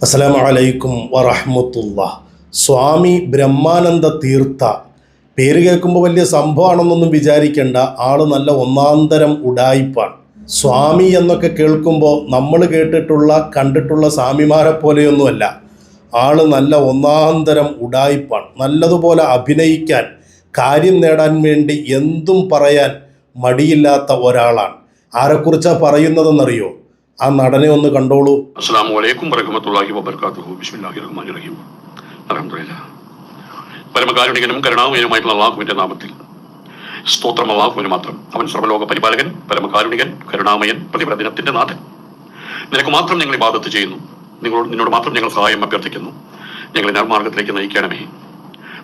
അസ്സലാമു അലൈക്കും വറഹ്മത്തുള്ളാഹ്. സ്വാമി ബ്രഹ്മാനന്ദ തീർത്ഥ. പേര് കേൾക്കുമ്പോൾ വലിയ സംഭവമാണെന്നൊന്നും വിചാരിക്കേണ്ട. ആള് നല്ല ഒന്നാന്തരം ഉഡായിപ്പാണ്. സ്വാമി എന്നൊക്കെ കേൾക്കുമ്പോൾ നമ്മൾ കേട്ടിട്ടുള്ള കണ്ടിട്ടുള്ള സ്വാമിമാരെ പോലെയൊന്നുമല്ല. ആള് നല്ല ഒന്നാന്തരം ഉഡായിപ്പാണ്. നല്ലതുപോലെ അഭിനയിക്കാൻ, കാര്യം നേടാൻ വേണ്ടി എന്തും പറയാൻ മടിയില്ലാത്ത ഒരാളാണ്. ആരെക്കുറിച്ചാണ് പറയുന്നതെന്നറിയോ? ആ നടനെ ഒന്ന് കണ്ടോളൂ. അസ്സലാമു അലൈക്കും വറഹ്മത്തുള്ളാഹി വബറകാതുഹു. ബിസ്മില്ലാഹിർ റഹ്മാനിർ റഹീം. അൽഹംദുലില്ലാഹ്. പരമകാരുണികനും കരുണാമയനുമായിട്ടുള്ള അല്ലാഹുവിന്റെ നാമത്തിൽ സ്തോത്രം. അല്ലാഹുവിന് മാത്രം. അവൻ സർവ്വലോക പരിപാലകൻ, പരമകാരുണികൻ, കരുണാമയൻ, പ്രതിപ്രദിനത്തിന്റെ നാഥൻ. നിനക്ക് മാത്രം ഞങ്ങൾ ഇബാദത്ത് ചെയ്യുന്നു. നിന്നോട് മാത്രം ഞങ്ങൾ സഹായം അഭ്യർത്ഥിക്കുന്നു. ഞങ്ങളെ നേർമാർഗത്തിലേക്ക് നയിക്കണമേ.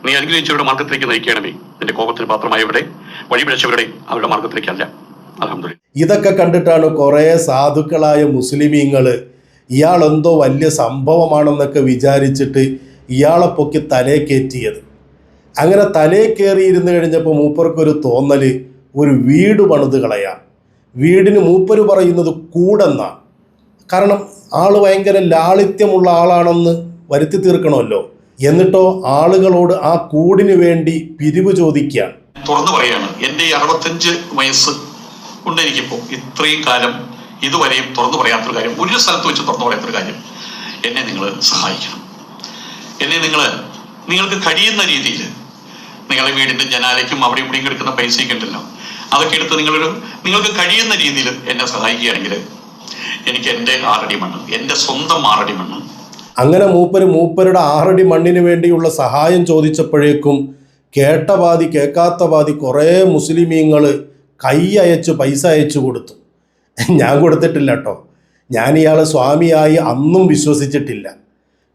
നീ അനുഗ്രഹിച്ചവരുടെ മാർഗത്തിലേക്ക് നയിക്കണമേ. നിന്റെ കോപത്തിന് പാത്രമായവരുടെ, വഴിപിഴച്ചവരുടെ, അവരുടെ മാർഗത്തിലേക്കല്ല. അൽഹംദുലില്ലാഹ്. ഇതൊക്കെ കണ്ടിട്ടാണ് കുറേ സാധുക്കളായ മുസ്ലിമീങ്ങൾ ഇയാളെന്തോ വലിയ സംഭവമാണെന്നൊക്കെ വിചാരിച്ചിട്ട് ഇയാളെ പൊക്കി തലേ കയറ്റിയത്. അങ്ങനെ തലേ കയറിയിരുന്ന് കഴിഞ്ഞപ്പോൾ മൂപ്പർക്കൊരു തോന്നൽ, ഒരു വീട് പണിത് കളയാം. വീടിന് മൂപ്പര് പറയുന്നത് കൂടെന്നാണ്. കാരണം ആള് ഭയങ്കര ലാളിത്യമുള്ള ആളാണെന്ന് വരുത്തി തീർക്കണമല്ലോ. എന്നിട്ടോ ആളുകളോട് ആ കൂടിന് വേണ്ടി പിരിവ് ചോദിക്കുകയാണ്. തുറന്നു പറയാണ്, എൻ്റെ 65 വയസ്സ് ഉണ്ട് എനിക്കിപ്പോൾ. ഇത്രയും കാലം ഇതുവരെയും തുറന്നു പറയാത്തൊരു കാര്യം, ഒരു സ്ഥലത്ത് വെച്ച് തുറന്നു പറയാത്തൊരു കാര്യം, എന്നെ നിങ്ങൾ സഹായിക്കണം. എന്നെ നിങ്ങൾക്ക് കഴിയുന്ന രീതിയിൽ നിങ്ങളുടെ വീടിന്റെ ജനാലയ്ക്കും അവിടെ ഇവിടെയും കിടക്കുന്ന പൈസയൊക്കെ ഉണ്ടല്ലോ, അതൊക്കെ എടുത്ത് നിങ്ങൾക്ക് കഴിയുന്ന രീതിയിൽ എന്നെ സഹായിക്കുകയാണെങ്കിൽ എനിക്ക് എൻ്റെ 6 അടി മണ്ണ്, എൻ്റെ സ്വന്തം 6 അടി മണ്ണ്. അങ്ങനെ മൂപ്പരുടെ 6 അടി മണ്ണിന് വേണ്ടിയുള്ള സഹായം ചോദിച്ചപ്പോഴേക്കും കേട്ട പാതി കേൾക്കാത്ത പാതി കുറേ മുസ്ലിമീങ്ങൾ കൈ അയച്ച് പൈസ അയച്ചു കൊടുത്തു. ഞാൻ കൊടുത്തിട്ടില്ല കേട്ടോ. ഞാൻ ഇയാളെ സ്വാമിയായി അന്നും വിശ്വസിച്ചിട്ടില്ല.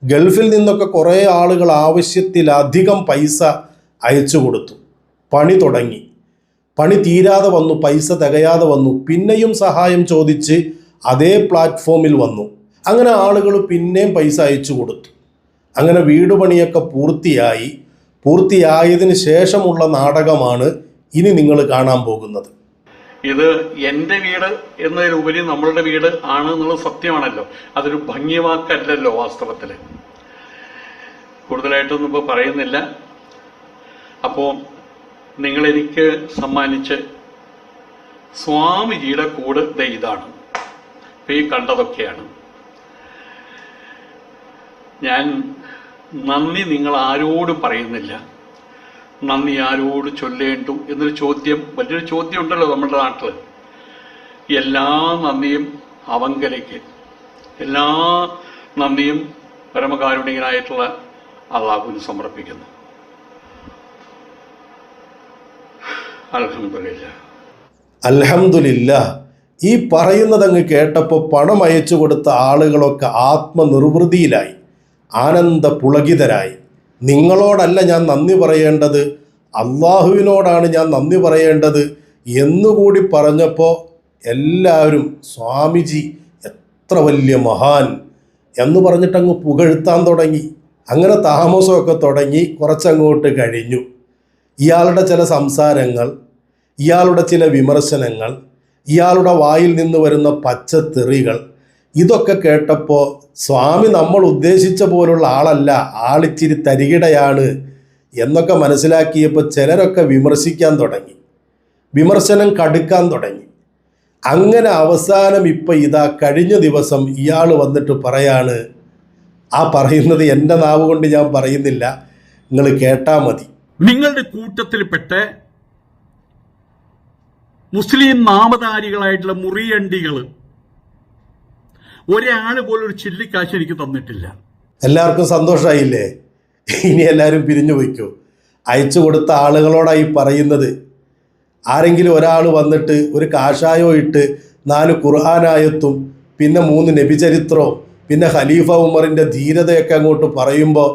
ഗൾഫിൽ നിന്നൊക്കെ കുറേ ആളുകൾ ആവശ്യത്തിലധികം പൈസ അയച്ചു കൊടുത്തു. പണി തുടങ്ങി, പണി തീരാതെ വന്നു, പൈസ തികയാതെ വന്നു. പിന്നെയും സഹായം ചോദിച്ച് അതേ പ്ലാറ്റ്ഫോമിൽ വന്നു. അങ്ങനെ ആളുകൾ പിന്നെയും പൈസ അയച്ചു കൊടുത്തു. അങ്ങനെ വീട് പണിയൊക്കെ പൂർത്തിയായതിന് ശേഷമുള്ള നാടകമാണ് ഇനി നിങ്ങൾ കാണാൻ പോകുന്നത്. ഇത് എൻ്റെ വീട് എന്നതിലുപരി നമ്മളുടെ വീട് ആണ് എന്നുള്ളത് സത്യമാണല്ലോ. അതൊരു ഭംഗിവാക്കല്ലല്ലോ വാസ്തവത്തിൽ. കൂടുതലായിട്ടൊന്നും ഇപ്പോൾ പറയുന്നില്ല. അപ്പോൾ നിങ്ങളെനിക്ക് സമ്മാനിച്ച് സ്വാമിജിയുടെ കൂട് ഇതാണ്. ഇപ്പോൾ ഈ കണ്ടതൊക്കെയാണ്. ഞാൻ നന്ദി നിങ്ങൾ ആരോടും പറയുന്നില്ല. നന്ദി ആരോട് ചൊല്ലേണ്ടു എന്നൊരു ചോദ്യം, വലിയൊരു ചോദ്യം ഉണ്ടല്ലോ നമ്മുടെ നാട്ടിൽ. എല്ലാ നന്ദിയും അവങ്കലേക്ക്, എല്ലാ നന്ദിയും പരമകാരുണികനായിട്ടുള്ള അല്ലാഹുവിന് സമർപ്പിക്കുന്നു. അൽഹംദുലില്ലാഹ്. അൽഹംദുലില്ലാഹ്. ഈ പറയുന്നതങ്ങ് കേട്ടപ്പോൾ പണം അയച്ചു കൊടുത്ത ആളുകളൊക്കെ ആത്മനിർവൃതിയിലായി, ആനന്ദ പുളകിതരായി. നിങ്ങളോടല്ല ഞാൻ നന്ദി പറയേണ്ടത്, അള്ളാഹുവിനോടാണ് ഞാൻ നന്ദി പറയേണ്ടത് എന്നുകൂടി പറഞ്ഞപ്പോൾ എല്ലാവരും സ്വാമിജി എത്ര വലിയ മഹാൻ എന്ന് പറഞ്ഞിട്ടങ്ങ് പുകഴ്ത്താൻ തുടങ്ങി. അങ്ങനെ താമസമൊക്കെ തുടങ്ങി. കുറച്ചങ്ങോട്ട് കഴിഞ്ഞു. ഇയാളുടെ ചില സംസാരങ്ങൾ, ഇയാളുടെ ചില വിമർശനങ്ങൾ, ഇയാളുടെ വായിൽ നിന്ന് വരുന്ന പച്ചത്തെറികൾ, ഇതൊക്കെ കേട്ടപ്പോൾ സ്വാമി നമ്മൾ ഉദ്ദേശിച്ച പോലുള്ള ആളല്ല, ആളിച്ചിരി തരികിടയാണ് എന്നൊക്കെ മനസ്സിലാക്കിയപ്പോൾ ചിലരൊക്കെ വിമർശിക്കാൻ തുടങ്ങി, വിമർശനം കടുക്കാൻ തുടങ്ങി. അങ്ങനെ അവസാനം ഇപ്പം ഇതാ കഴിഞ്ഞ ദിവസം ഇയാൾ വന്നിട്ട് പറയാണ്, ആ പറയുന്നത് എൻ്റെ നാവ് കൊണ്ട് ഞാൻ പറയുന്നില്ല, നിങ്ങൾ കേട്ടാൽ മതി. നിങ്ങളുടെ കൂട്ടത്തിൽപ്പെട്ട് മുസ്ലിം നാമധാരികളായിട്ടുള്ള മുറിയണ്ടികൾ ഒരാൾ പോലും ഒരു ചില്ലിക്കാശ് എനിക്ക് തന്നിട്ടില്ല. എല്ലാവർക്കും സന്തോഷമായില്ലേ? ഇനി എല്ലാവരും പിരിഞ്ഞു പോയിക്കോ. അയച്ചു കൊടുത്ത ആളുകളോടായി പറയുന്നത്. ആരെങ്കിലും ഒരാൾ വന്നിട്ട് ഒരു കാഷായോ ഇട്ട് 4 ഖുർആനായത്തും പിന്നെ 3 നബിചരിത്രവും പിന്നെ ഖലീഫ ഉമറിൻ്റെ ധീരതയൊക്കെ അങ്ങോട്ട് പറയുമ്പോൾ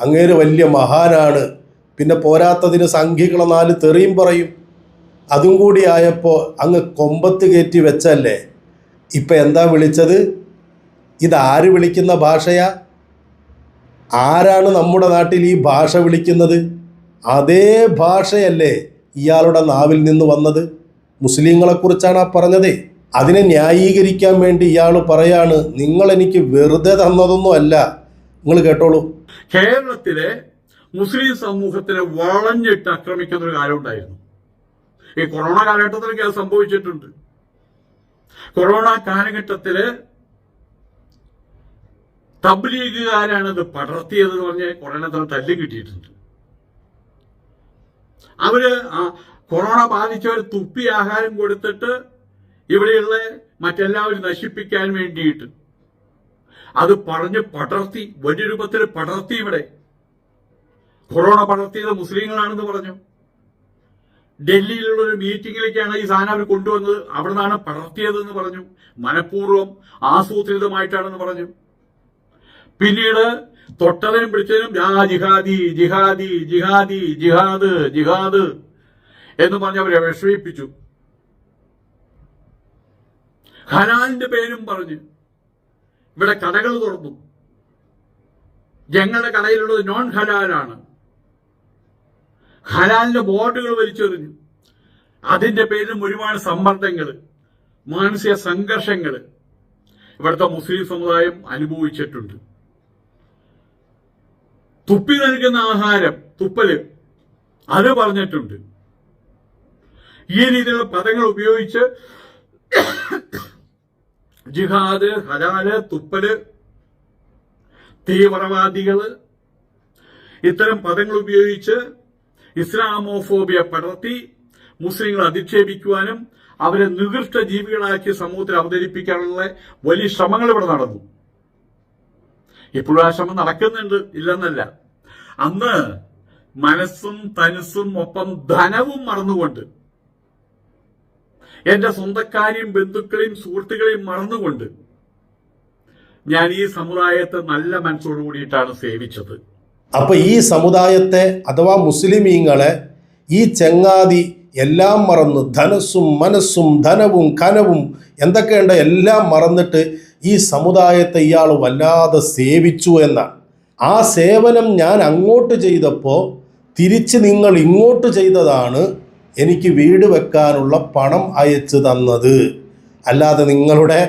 അങ്ങേര് വലിയ മഹാനാണ്, പിന്നെ പോരാത്തതിന് സംഖ്യകളെ 4 തെറിയും പറയും. അതും കൂടി ആയപ്പോൾ അങ്ങ് കൊമ്പത്ത് കയറ്റി വെച്ചല്ലേ. ഇപ്പം എന്താ വിളിച്ചത്? ഇതാര് വിളിക്കുന്ന ഭാഷയാ? ആരാണ് നമ്മുടെ നാട്ടിൽ ഈ ഭാഷ വിളിക്കുന്നത്? അതേ ഭാഷയല്ലേ ഇയാളുടെ നാവിൽ നിന്ന് വന്നത്? മുസ്ലിങ്ങളെക്കുറിച്ചാണ് ആ പറഞ്ഞത്. അതിനെ ന്യായീകരിക്കാൻ വേണ്ടി ഇയാൾ പറയാണ് നിങ്ങൾ എനിക്ക് വെറുതെ തന്നതൊന്നും അല്ല. നിങ്ങൾ കേട്ടോളൂ. കേരളത്തിലെ മുസ്ലിം സമൂഹത്തിനെ വളഞ്ഞിട്ട് ആക്രമിക്കുന്ന ഒരു കാലം ഉണ്ടായിരുന്നു. ഈ കൊറോണ കാലഘട്ടത്തിലൊക്കെ അത് സംഭവിച്ചിട്ടുണ്ട്. കൊറോണ കാലഘട്ടത്തില് തബ്ലീഗുകാരാണ് ഇത് പടർത്തിയത് എന്ന് പറഞ്ഞ് കൊറോണ തല്ല് കിട്ടിയിട്ടുണ്ട്. അവര് കൊറോണ ബാധിച്ചവർ തുപ്പി ആഹാരം കൊടുത്തിട്ട് ഇവിടെയുള്ള മറ്റെല്ലാവരും നശിപ്പിക്കാൻ വേണ്ടിയിട്ട് അത് പറഞ്ഞ് പടർത്തി, വലിയ രൂപത്തിൽ പടർത്തി. ഇവിടെ കൊറോണ പടർത്തിയത് മുസ്ലിങ്ങളാണെന്ന് പറഞ്ഞു. ഡൽഹിയിലുള്ള ഒരു മീറ്റിംഗിലേക്കാണ് ഈ സാധനം അവർ കൊണ്ടുവന്നത്. അവിടെ നിന്നാണ് പടർത്തിയതെന്ന് പറഞ്ഞു. മനഃപൂർവ്വം ആസൂത്രിതമായിട്ടാണെന്ന് പറഞ്ഞു. പിന്നീട് തൊട്ടതിനും പിടിച്ചതിനും ജിഹാദി ജിഹാദി ജിഹാദി ജിഹാദ് ജിഹാദ് എന്ന് പറഞ്ഞ് അവരെ വിഷമിപ്പിച്ചു. ഹലാലിന്റെ പേരും പറഞ്ഞ് ഇവിടെ കടകൾ തുറന്നു. ഞങ്ങളുടെ കടയിലുള്ളത് നോൺ ഹലാലാണ്. ഹലാലിന്റെ ബോർഡുകൾ വലിച്ചെറിഞ്ഞു. അതിന്റെ പേരിലും ഒരുപാട് സമ്മർദ്ദങ്ങൾ, മാനസിക സംഘർഷങ്ങൾ ഇവിടുത്തെ മുസ്ലിം സമുദായം അനുഭവിച്ചിട്ടുണ്ട്. തുപ്പി നൽകുന്ന ആഹാരം, തുപ്പല്, അത് പറഞ്ഞിട്ടുണ്ട്. ഈ രീതിയിലുള്ള പദങ്ങൾ ഉപയോഗിച്ച് ജിഹാദ്, ഹലാല്, തുപ്പല്, തീവ്രവാദികള്, ഇത്തരം പദങ്ങൾ ഉപയോഗിച്ച് ഇസ്ലാമോഫോബിയ പടർത്തി മുസ്ലിങ്ങളെ അധിക്ഷേപിക്കുവാനും അവരെ നികൃഷ്ട ജീവികളാക്കി സമൂഹത്തിൽ അവതരിപ്പിക്കാനുള്ള വലിയ ശ്രമങ്ങൾ ഇവിടെ നടന്നു. ഇപ്പോഴും ആ ശ്രമം നടക്കുന്നുണ്ട്, ഇല്ലെന്നല്ല. അന്ന് മനസ്സും തനുസും ഒപ്പം ധനവും മറന്നുകൊണ്ട്, എന്റെ സ്വന്തക്കാരെയും ബന്ധുക്കളെയും സുഹൃത്തുക്കളെയും മറന്നുകൊണ്ട് ഞാൻ ഈ സമുദായത്തെ നല്ല മനസ്സോടു കൂടിയിട്ടാണ് സേവിച്ചത്. അപ്പൊ ഈ സമുദായത്തെ അഥവാ മുസ്ലിമീങ്ങളെ ഈ ചങ്ങാതി എല്ലാം മറന്ന്, ധനസ്സും മനസ്സും ധനവും കനവും എന്തൊക്കെയുണ്ട് എല്ലാം മറന്നിട്ട് ഈ സമുദായത്തെ ഇയാൾ വല്ലാതെ സേവിച്ചു എന്നാണ്. ആ സേവനം ഞാൻ അങ്ങോട്ട് ചെയ്തപ്പോൾ തിരിച്ച് നിങ്ങൾ ഇങ്ങോട്ട് ചെയ്തതാണ് എനിക്ക് വീട് വെക്കാനുള്ള പണം അയച്ചു തന്നത്, അല്ലാതെ നിങ്ങളുടെ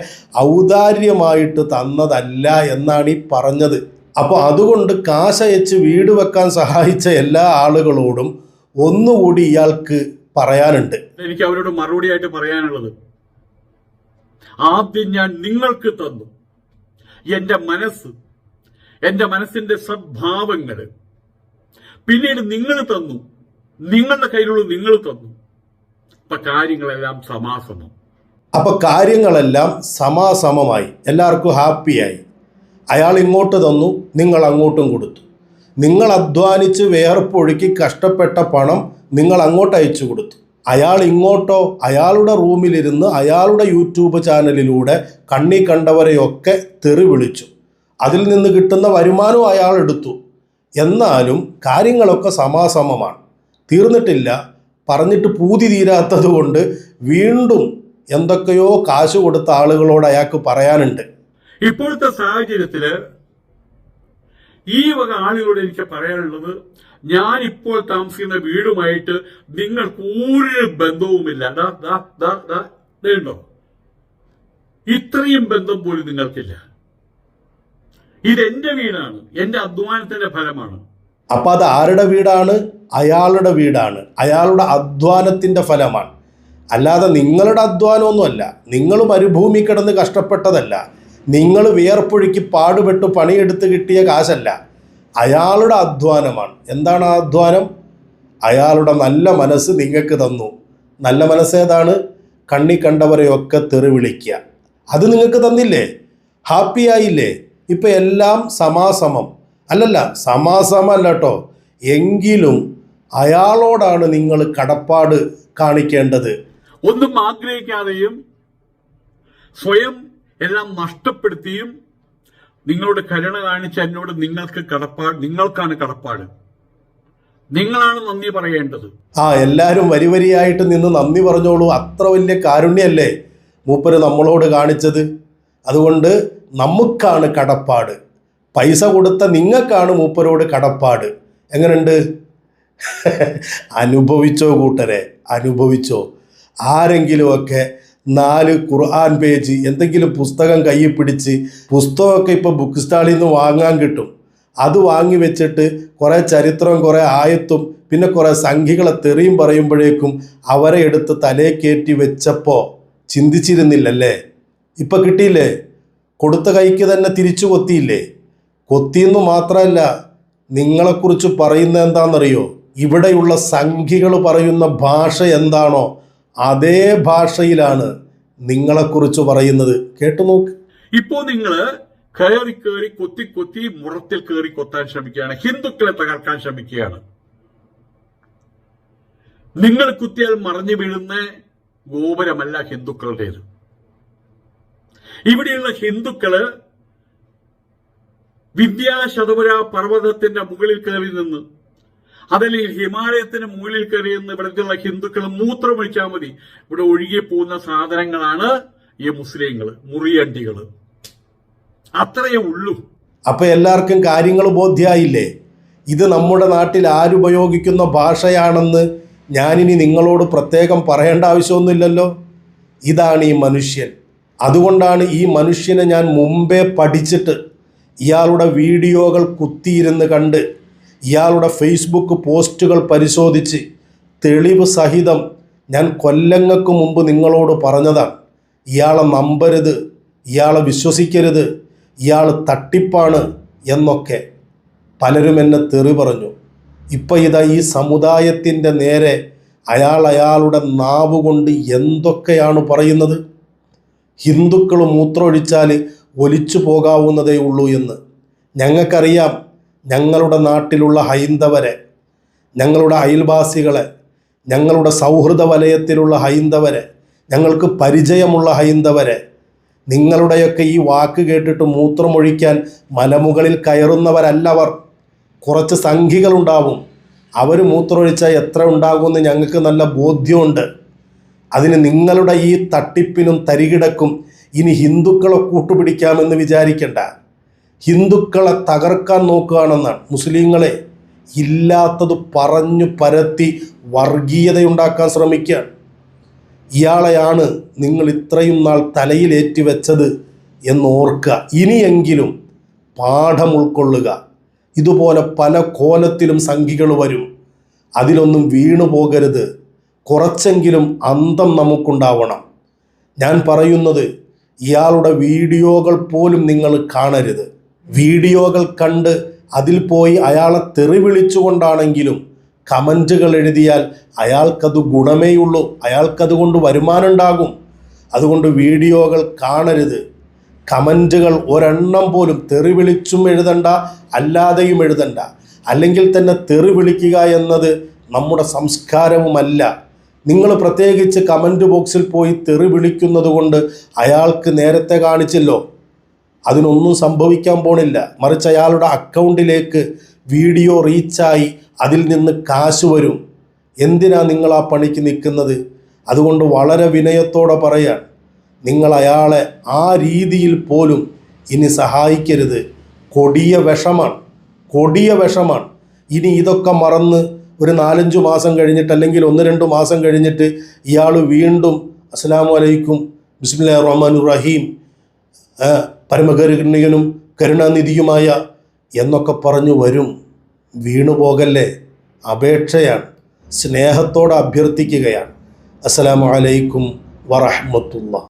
ഔദാര്യമായിട്ട് തന്നതല്ല എന്നാണ് ഈ പറഞ്ഞത്. അപ്പോൾ അതുകൊണ്ട് കാശയച്ച് വീട് വെക്കാൻ സഹായിച്ച എല്ലാ ആളുകളോടും ഒന്നുകൂടി ഇയാൾക്ക് പറയാനുണ്ട്. എനിക്ക് അവരോട് മറുപടിയായിട്ട് പറയാനുള്ളത്, ആദ്യം ഞാൻ നിങ്ങൾക്ക് തന്നു എന്റെ മനസ്സ്, എന്റെ മനസ്സിന്റെ സദ്ഭാവങ്ങൾ. പിന്നീട് നിങ്ങൾ തന്നു, നിങ്ങളുടെ കയ്യിലുള്ള നിങ്ങൾ തന്നു. അപ്പൊ കാര്യങ്ങളെല്ലാം സമാസമം. അപ്പൊ കാര്യങ്ങളെല്ലാം സമാസമമായി, എല്ലാവർക്കും ഹാപ്പിയായി. അയാൾ ഇങ്ങോട്ട് തന്നു, നിങ്ങൾ അങ്ങോട്ടും കൊടുത്തു. നിങ്ങൾ അധ്വാനിച്ച് വേർപ്പൊഴുക്കി കഷ്ടപ്പെട്ട പണം നിങ്ങൾ അങ്ങോട്ട് അയച്ചു കൊടുത്തു. അയാൾ ഇങ്ങോട്ടോ അയാളുടെ റൂമിലിരുന്ന് അയാളുടെ യൂട്യൂബ് ചാനലിലൂടെ കണ്ണി കണ്ടവരെയൊക്കെ തെറി വിളിച്ചു. അതിൽ നിന്ന് കിട്ടുന്ന വരുമാനവും അയാൾ എടുത്തു. എന്നാലും കാര്യങ്ങളൊക്കെ സമാസമമാണ്, തീർന്നിട്ടില്ല. പറഞ്ഞിട്ട് പൂതി തീരാത്തത് കൊണ്ട് വീണ്ടും എന്തൊക്കെയോ കാശ് കൊടുത്ത ആളുകളോട് അയാൾക്ക് പറയാനുണ്ട്. ഇപ്പോഴത്തെ സാഹചര്യത്തില് ഈ വക ആളുകളോട് എനിക്ക് പറയാനുള്ളത്, ഞാൻ ഇപ്പോൾ താമസിക്കുന്ന വീടുമായിട്ട് നിങ്ങൾക്ക് ഒരു ബന്ധവുമില്ല. ഉണ്ടോ? ഇത്രയും ബന്ധം പോലും നിങ്ങൾക്കില്ല. ഇതെന്റെ വീടാണ്, എന്റെ അധ്വാനത്തിന്റെ ഫലമാണ്. അപ്പൊ അത് ആരുടെ വീടാണ്? അയാളുടെ വീടാണ്, അയാളുടെ അധ്വാനത്തിന്റെ ഫലമാണ്. അല്ലാതെ നിങ്ങളുടെ അധ്വാനമൊന്നുമല്ല. നിങ്ങൾ മരുഭൂമി കിടന്ന് കഷ്ടപ്പെട്ടതല്ല, നിങ്ങൾ വിയർപ്പൊഴുക്കി പാടുപെട്ട് പണിയെടുത്ത് കിട്ടിയ കാശല്ല, അയാളുടെ അധ്വാനമാണ്. എന്താണ് ആ അധ്വാനം? അയാളുടെ നല്ല മനസ്സ് നിങ്ങൾക്ക് തന്നു. നല്ല മനസ്സേതാണ്? കണ്ണി കണ്ടവരെയൊക്കെ തെറി വിളിക്കുക. അത് നിങ്ങൾക്ക് തന്നില്ലേ? ഹാപ്പിയായില്ലേ? ഇപ്പം എല്ലാം സമാസമം. അല്ലല്ല, സമാസമല്ല കേട്ടോ. എങ്കിലും അയാളോടാണ് നിങ്ങൾ കടപ്പാട് കാണിക്കേണ്ടത്. ഒന്നും ആഗ്രഹിക്കാതെയും സ്വയം എല്ലാം നഷ്ടപ്പെടുത്തിയും നിങ്ങളോട് കരുണ കാണിച്ച എന്നോട് നിങ്ങൾക്കാണ് കടപ്പാട്. നിങ്ങളാണ് നന്ദി പറയേണ്ടത്. എല്ലാവരും വരി വരിയായിട്ട് നിന്ന് നന്ദി പറഞ്ഞോളൂ. അത്ര വലിയ കാരുണ്യല്ലേ മൂപ്പര് നമ്മളോട് കാണിച്ചത്. അതുകൊണ്ട് നമുക്കാണ് കടപ്പാട്. പൈസ കൊടുത്ത നിങ്ങൾക്കാണ് മൂപ്പരോട് കടപ്പാട്. എങ്ങനെയുണ്ട്? അനുഭവിച്ചോ കൂട്ടരെ, അനുഭവിച്ചോ. ആരെങ്കിലുമൊക്കെ 4 ഖുർആൻ പേജ് എന്തെങ്കിലും പുസ്തകം കയ്യിൽ പിടിച്ച്, പുസ്തകമൊക്കെ ഇപ്പോൾ ബുക്ക് സ്റ്റാളിൽ നിന്ന് വാങ്ങാൻ കിട്ടും, അത് വാങ്ങി വെച്ചിട്ട് കുറേ ചരിത്രവും കുറേ ആയത്തും പിന്നെ കുറേ സംഖ്യകളെ തെറിയും പറയുമ്പോഴേക്കും അവരെ എടുത്ത് തലേ കയറ്റി വെച്ചപ്പോൾ ചിന്തിച്ചിരുന്നില്ലല്ലേ? ഇപ്പം കിട്ടിയില്ലേ? കൊടുത്ത കൈക്ക് തന്നെ തിരിച്ചു കൊത്തിയില്ലേ? കൊത്തിയെന്ന് മാത്രമല്ല, നിങ്ങളെക്കുറിച്ച് പറയുന്നത് എന്താണെന്നറിയോ? ഇവിടെയുള്ള സംഖ്യകൾ പറയുന്ന ഭാഷ എന്താണോ അതേ ഭാഷയിലാണ് നിങ്ങളെക്കുറിച്ച് പറയുന്നത്. കേട്ടു നോക്ക്. ഇപ്പോ നിങ്ങള് കയറി കയറി കൊത്തി കൊത്തി മുറത്തിൽ കയറി കൊത്താൻ ശ്രമിക്കുകയാണ്, ഹിന്ദുക്കളെ തകർക്കാൻ ശ്രമിക്കുകയാണ്. നിങ്ങൾ കുത്തിയാൽ മറിഞ്ഞു വീഴുന്ന ഗോപുരമല്ല ഹിന്ദുക്കളുടേത്. ഇവിടെയുള്ള ഹിന്ദുക്കള് വിദ്യാശതപുര പർവ്വതത്തിന്റെ മുകളിൽ കയറി നിന്ന്, അതല്ലെങ്കിൽ ഹിമാലയത്തിന് മുകളിൽ കയറി നിന്ന് ഇവിടുത്തെ ഹിന്ദുക്കൾ മൂത്രമൊഴിച്ചാൽ മതി, ഇവിടെ ഒഴുകി പോകുന്ന സാധനങ്ങളാണ് ഈ മുസ്ലിങ്ങൾ, മുറിയണ്ടികള്. അത്രയേ ഉള്ളൂ. അപ്പൊ എല്ലാവർക്കും കാര്യങ്ങൾ ബോധ്യമായില്ലേ? ഇത് നമ്മുടെ നാട്ടിൽ ആരുപയോഗിക്കുന്ന ഭാഷയാണെന്ന് ഞാനിനി നിങ്ങളോട് പ്രത്യേകം പറയേണ്ട ആവശ്യമൊന്നുമില്ലല്ലോ. ഇതാണ് ഈ മനുഷ്യൻ. അതുകൊണ്ടാണ് ഈ മനുഷ്യനെ ഞാൻ മുമ്പേ പഠിച്ചിട്ട് ഇയാളുടെ വീഡിയോകൾ കുത്തിയിരുന്ന് കണ്ട്, ഇയാളുടെ ഫേസ്ബുക്ക് പോസ്റ്റുകൾ പരിശോധിച്ച് തെളിവ് സഹിതം ഞാൻ കൊല്ലങ്ങൾക്ക് മുമ്പ് നിങ്ങളോട് പറഞ്ഞതാണ്. ഇയാളെ നമ്പരുത്, ഇയാളെ വിശ്വസിക്കരുത്, ഇയാൾ തട്ടിപ്പാണ് എന്നൊക്കെ. പലരും എന്നെ തെറി പറഞ്ഞു. ഇപ്പം ഇതാ ഈ സമുദായത്തിൻ്റെ നേരെ അയാളുടെ നാവ് കൊണ്ട് എന്തൊക്കെയാണ് പറയുന്നത്. ഹിന്ദുക്കൾ മൂത്രമൊഴിച്ചാൽ ഒലിച്ചു പോകാവുന്നതേ ഉള്ളൂ എന്ന്. ഞങ്ങൾക്കറിയാം ഞങ്ങളുടെ നാട്ടിലുള്ള ഹൈന്ദവരെ, ഞങ്ങളുടെ അയൽവാസികളെ, ഞങ്ങളുടെ സൗഹൃദ വലയത്തിലുള്ള ഹൈന്ദവരെ, ഞങ്ങൾക്ക് പരിചയമുള്ള ഹൈന്ദവരെ. നിങ്ങളുടെയൊക്കെ ഈ വാക്ക് കേട്ടിട്ട് മൂത്രമൊഴിക്കാൻ മലമുകളിൽ കയറുന്നവരല്ലവർ. കുറച്ച് സംഖ്യകളുണ്ടാവും, അവർ മൂത്രമൊഴിച്ചാൽ എത്ര ഉണ്ടാകുമെന്ന് ഞങ്ങൾക്ക് നല്ല ബോധ്യമുണ്ട്. അതിന് നിങ്ങളുടെ ഈ തട്ടിപ്പിനും തരികിടക്കും ഇനി ഹിന്ദുക്കളെ കൂട്ടുപിടിക്കാമെന്ന് വിചാരിക്കണ്ട. ഹിന്ദുക്കളെ തകർക്കാൻ നോക്കുകയാണെന്നാണ്. മുസ്ലിങ്ങളെ ഇല്ലാത്തത് പറഞ്ഞു പരത്തി വർഗീയതയുണ്ടാക്കാൻ ശ്രമിക്കുകയാണ്. ഇയാളെയാണ് നിങ്ങൾ ഇത്രയും നാൾ തലയിലേറ്റി വെച്ചത് എന്നോർക്കുക. ഇനിയെങ്കിലും പാഠം ഉൾക്കൊള്ളുക. ഇതുപോലെ പല കോലത്തിലും സംഖ്യകൾ വരും, അതിലൊന്നും വീണു പോകരുത്. കുറച്ചെങ്കിലും അന്തം നമുക്കുണ്ടാവണം. ഞാൻ പറയുന്നത് ഇയാളുടെ വീഡിയോകൾ പോലും നിങ്ങൾ കാണരുത്. വീഡിയോകൾ കണ്ട് അതിൽ പോയി അയാളെ തെറി വിളിച്ചുകൊണ്ടാണെങ്കിലും കമൻറ്റുകൾ എഴുതിയാൽ അയാൾക്കത് ഗുണമേയുള്ളൂ, അയാൾക്കതുകൊണ്ട് വരുമാനമുണ്ടാകും. അതുകൊണ്ട് വീഡിയോകൾ കാണരുത്. കമൻറ്റുകൾ ഒരെണ്ണം പോലും തെറി വിളിച്ചും എഴുതണ്ട, അല്ലാതെയും എഴുതണ്ട. അല്ലെങ്കിൽ തന്നെ തെറി വിളിക്കുക എന്നത് നമ്മുടെ സംസ്കാരവുമല്ല. നിങ്ങൾ പ്രത്യേകിച്ച് കമൻറ്റ് ബോക്സിൽ പോയി തെറി വിളിക്കുന്നത് കൊണ്ട് അയാൾക്ക് നേരത്തെ കാണിച്ചല്ലോ, അതിനൊന്നും സംഭവിക്കാൻ പോണില്ല. മറിച്ച് അയാളുടെ അക്കൗണ്ടിലേക്ക് വീഡിയോ റീച്ചായി അതിൽ നിന്ന് കാശ് വരും. എന്തിനാ നിങ്ങൾ ആ പണിക്ക് നിൽക്കുന്നത്? അതുകൊണ്ട് വളരെ വിനയത്തോടെ പറയാൻ, നിങ്ങൾ അയാളെ ആ രീതിയിൽ പോലും ഇനി സഹായിക്കരുത്. കൊടിയ വിഷമാണ്, കൊടിയ വിഷമാണ്. ഇനി ഇതൊക്കെ മറന്ന് ഒരു 4-5 മാസം കഴിഞ്ഞിട്ട് അല്ലെങ്കിൽ 1-2 മാസം കഴിഞ്ഞിട്ട് ഇയാൾ വീണ്ടും അസ്സലാമു അലൈക്കും ബിസ്മില്ലാഹിർ റഹ്മാനിർ റഹീം പരമകരുണികനും കരുണാനിധിയുമായ എന്നൊക്കെ പറഞ്ഞു വരും. വീണുപോകല്ലേ, അപേക്ഷയാണ്, സ്നേഹത്തോടെ അഭ്യർത്ഥിക്കുകയാണ്. അസ്സലാമു അലൈക്കും വറഹ്മത്തുള്ളാഹി.